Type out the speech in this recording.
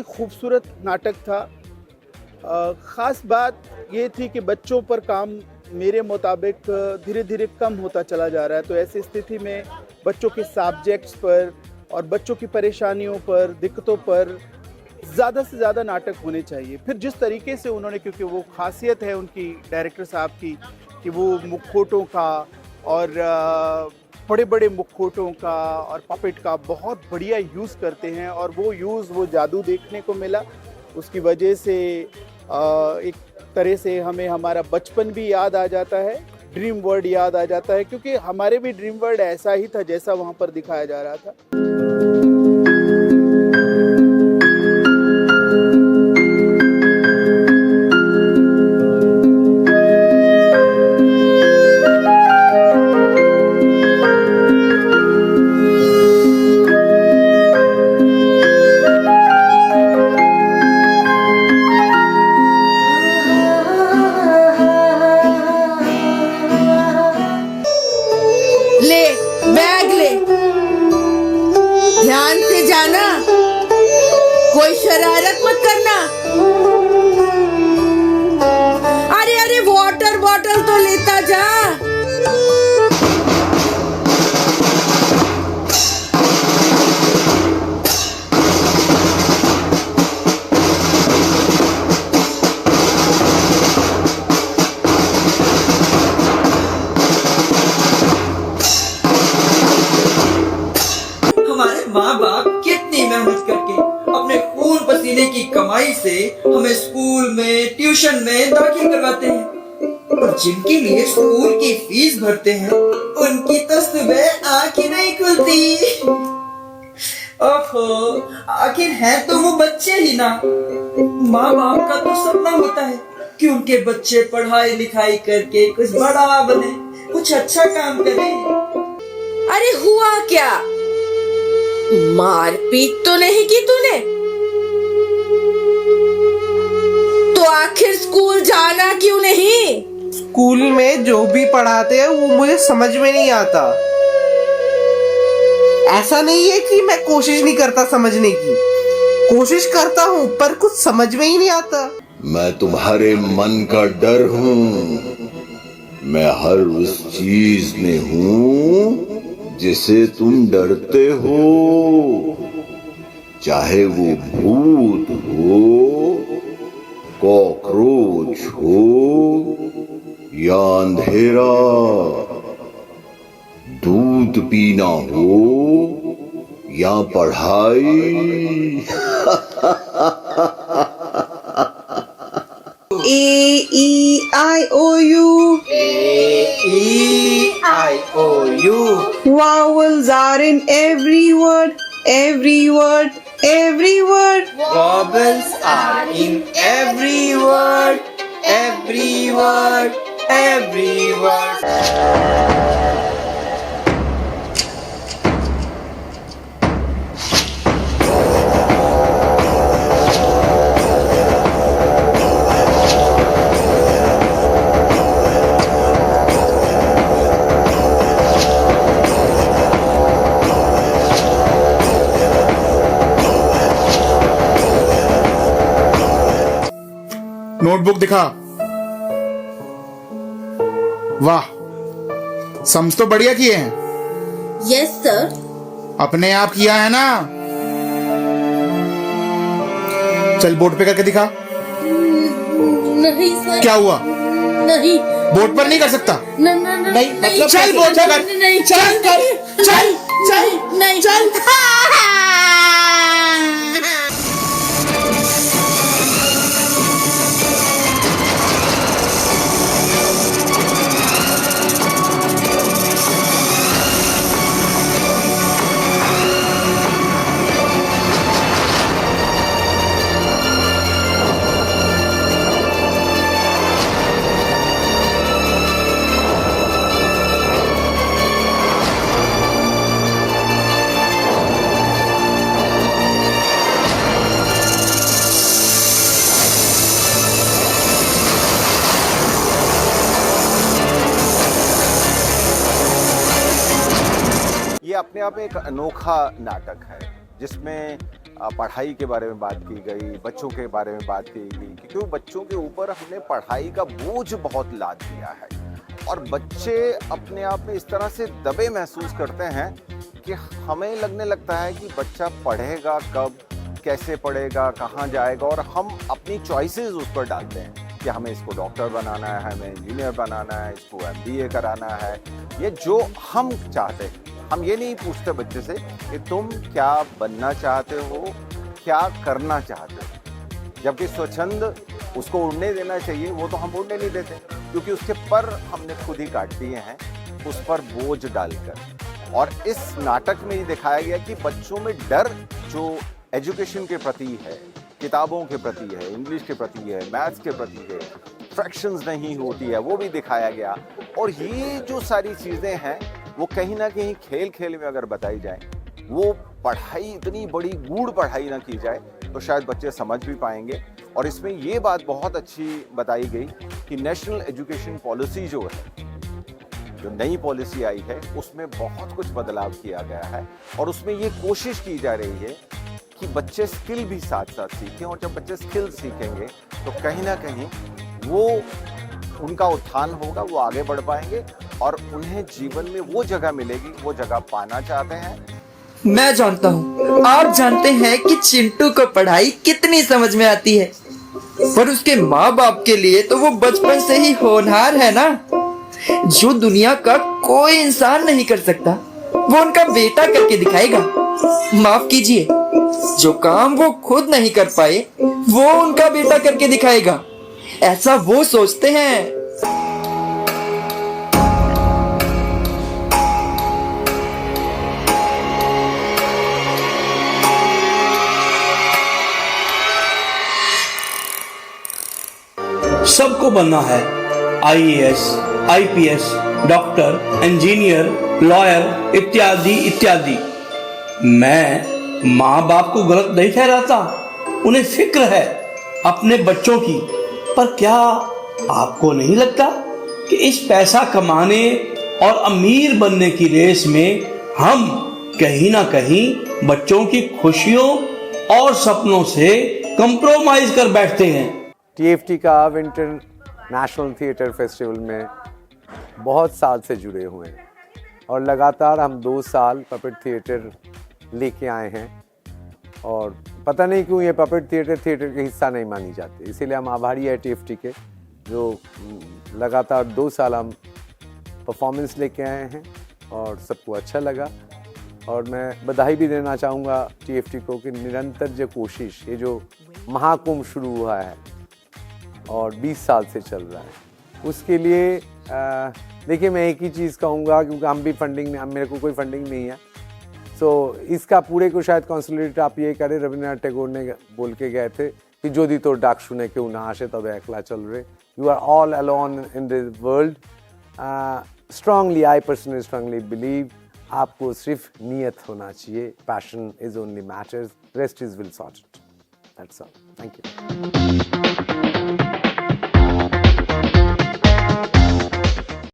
ही खूबसूरत नाटक था। ख़ास बात ये थी कि बच्चों पर काम मेरे मुताबिक धीरे धीरे कम होता चला जा रहा है, तो ऐसी स्थिति में बच्चों के सब्जेक्ट्स पर और बच्चों की परेशानियों पर, दिक्कतों पर ज़्यादा से ज़्यादा नाटक होने चाहिए। फिर जिस तरीके से उन्होंने, क्योंकि वो खासियत है उनकी डायरेक्टर साहब की कि वो मुखौटों का और बड़े बड़े मुखौटों का और पपेट का बहुत बढ़िया यूज़ करते हैं, और वो जादू देखने को मिला। उसकी वजह से एक तरह से हमें हमारा बचपन भी याद आ जाता है, ड्रीम वर्ल्ड याद आ जाता है, क्योंकि हमारे भी ड्रीम वर्ल्ड ऐसा ही था जैसा वहाँ पर दिखाया जा रहा था। ले बैग ले, ध्यान से जाना, कोई शरारत मत करना। अरे अरे वाटर बॉटल तो लेता जा। हमारे माँ बाप कितनी मेहनत करके अपने खून पसीने की कमाई से हमें स्कूल में, ट्यूशन में दाखिल करवाते हैं, और जिनके लिए स्कूल की फीस भरते हैं उनकी तो सुबह आँख ही नहीं खुलती। ओहो, आखिर है तो वो बच्चे ही ना। माँ बाप का तो सपना होता है कि उनके बच्चे पढ़ाई लिखाई करके कुछ बड़ा बने, कुछ अच्छा काम करे। अरे हुआ क्या? मारपीट तो नहीं की तूने? तो आखिर स्कूल जाना क्यों नहीं? स्कूल में जो भी पढ़ाते हैं वो मुझे समझ में नहीं आता। ऐसा नहीं है कि मैं कोशिश नहीं करता समझने की, कोशिश करता हूँ पर कुछ समझ में ही नहीं आता। मैं तुम्हारे मन का डर हूँ, मैं हर उस चीज में हूँ जिसे तुम डरते हो, चाहे वो भूत हो, कॉकरोच हो या अंधेरा, दूध पीना हो या पढ़ाई। A-E-I-O-U. A-E-I-O-U. Vowels are in every word, every word, every word. Vowels are in every word, every word, every word. Notebook दिखा। वाह, सम्स तो बढ़िया किए हैं। Yes sir. अपने आप किया है ना? चल बोर्ड पे करके दिखा। नहीं सर। क्या हुआ? नहीं। बोर्ड पर नहीं कर सकता? नहीं मतलब चल बोर्ड पे कर। नहीं, चल कर। चल चल नहीं चल। ये अपने आप में एक अनोखा नाटक है जिसमें पढ़ाई के बारे में बात की गई, बच्चों के बारे में बात की गई, क्योंकि बच्चों के ऊपर हमने पढ़ाई का बोझ बहुत लाद दिया है और बच्चे अपने आप में इस तरह से दबे महसूस करते हैं कि हमें लगने लगता है कि बच्चा पढ़ेगा कब, कैसे पढ़ेगा, कहाँ जाएगा, और हम अपनी चॉइसेस उस पर डालते हैं कि हमें इसको डॉक्टर बनाना है, हमें इंजीनियर बनाना है, इसको MBA कराना है, ये जो हम चाहते हैं। हम ये नहीं पूछते बच्चे से कि तुम क्या बनना चाहते हो, क्या करना चाहते हो, जबकि स्वच्छंद उसको उड़ने देना चाहिए, वो तो हम उड़ने नहीं देते क्योंकि उसके पर हमने खुद ही काट दिए हैं उस पर बोझ डालकर। और इस नाटक में ये दिखाया गया कि बच्चों में डर जो एजुकेशन के प्रति है, किताबों के प्रति है, इंग्लिश के प्रति है, मैथ्स के प्रति है, फ्रैक्शंस नहीं होती है, वो भी दिखाया गया। और ये जो सारी चीज़ें हैं वो कहीं ना कहीं खेल खेल में अगर बताई जाए, वो पढ़ाई इतनी बड़ी गूढ़ पढ़ाई ना की जाए तो शायद बच्चे समझ भी पाएंगे। और इसमें ये बात बहुत अच्छी बताई गई कि नेशनल एजुकेशन पॉलिसी जो है, जो नई पॉलिसी आई है, उसमें बहुत कुछ बदलाव किया गया है और उसमें ये कोशिश की जा रही है कि बच्चे स्किल भी साथ साथ सीखें, और जब बच्चे स्किल सीखेंगे तो कहीं ना कहीं वो उनका उत्थान होगा, वो आगे बढ़ पाएंगे और उन्हें जीवन में वो जगह मिलेगी, वो जगह पाना चाहते हैं। मैं जानता हूँ, आप जानते हैं कि चिंटू को पढ़ाई कितनी समझ में आती है, पर उसके माँ बाप के लिए तो वो बचपन से ही होनहार है ना। जो दुनिया का कोई इंसान नहीं कर सकता वो उनका बेटा करके दिखाएगा। माफ कीजिए, जो काम वो खुद नहीं कर पाए वो उनका बेटा करके दिखाएगा, ऐसा वो सोचते हैं। सबको बनना है IAS, IPS, doctor, engineer, lawyer इत्यादि इत्यादि। मैं माँ बाप को गलत नहीं ठहराता, उन्हें फिक्र है अपने बच्चों की। पर क्या आपको नहीं लगता कि इस पैसा कमाने और अमीर बनने की रेस में हम कहीं ना कहीं बच्चों की खुशियों और सपनों से कंप्रोमाइज कर बैठते हैं? TFT का विंटर नेशनल थिएटर फेस्टिवल में बहुत साल से जुड़े हुए हैं और लगातार हम 2 साल पपेट थिएटर लेके आए हैं और पता नहीं क्यों ये पपेट थिएटर का हिस्सा नहीं मानी जाती, इसीलिए हम आभारी है TFT के, जो लगातार 2 साल हम परफॉर्मेंस लेके आए हैं और सबको अच्छा लगा। और मैं बधाई भी देना चाहूँगा TFT को कि निरंतर जो कोशिश, ये जो महाकुंभ शुरू हुआ है और 20 साल से चल रहा है, उसके लिए देखिए मैं एक ही चीज़ कहूँगा, क्योंकि हम भी फंडिंग में, मेरे को कोई फंडिंग नहीं है, तो इसका पूरे को शायद कॉन्सोलिडेट आप ये करें। रविन्द्रनाथ टैगोर ने बोल के गए थे कि যদি তোর ডাক শুনে কেউ না আসে তবে একলা চলবে। You are all alone in the world. Strongly, I personally strongly believe आपको सिर्फ नियत होना चाहिए, passion is only matters, rest is will sort it. That's all. Thank you.